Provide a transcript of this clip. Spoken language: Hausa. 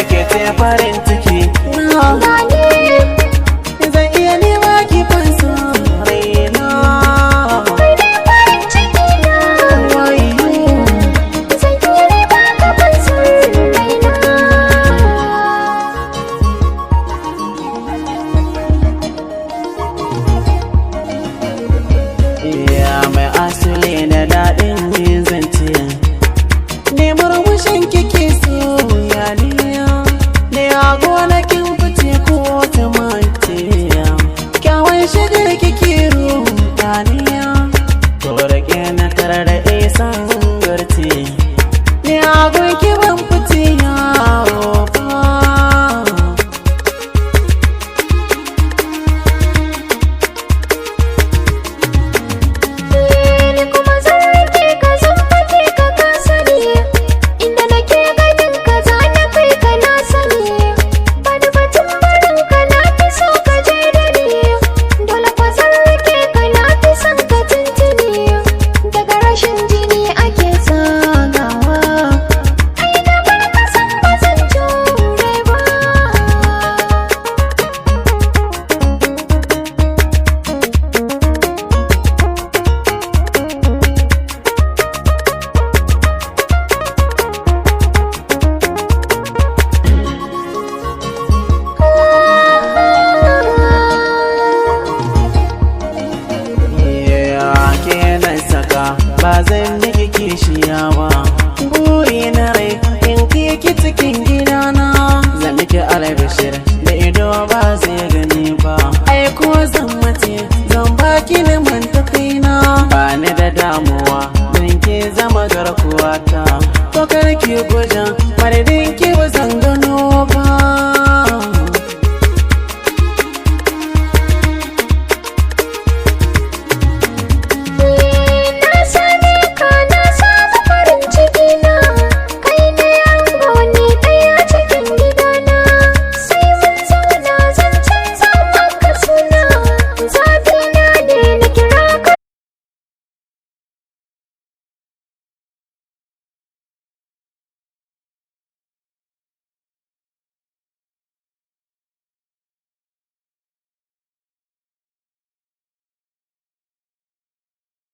ke ce farin ciki zan iya nema ki fansa raina farin ciki na wayo zan iya nema ka fansa raina iya mai asali na daɗin yin zance ne murmushin kike so yaniya ne a gonakin fice ko ta mace kyawun shigar kike ruɗaniya to rake na tare da isan garce ne a gunki ban fice yawo ba ni kuma zan rike ka zan fake ka ka sani inda nake ganin ka za na kai ka na sani bani batun barin ka na fi so ka je da ni dole fa zan rike ka na fi son ka tuntuni daga rashin jini ake tsagawa ai na bar ka san ba zan jure ba kenan saka ba zan miki kishiya ba buri na rai in kiki cikin gidana zan miki albishir da ido ba zai gani ba ai ko zan mace zan baki na manta kaina ba ni da damuwa don ke zama garkuwata to karki gujan madadin ki ba zan gano ba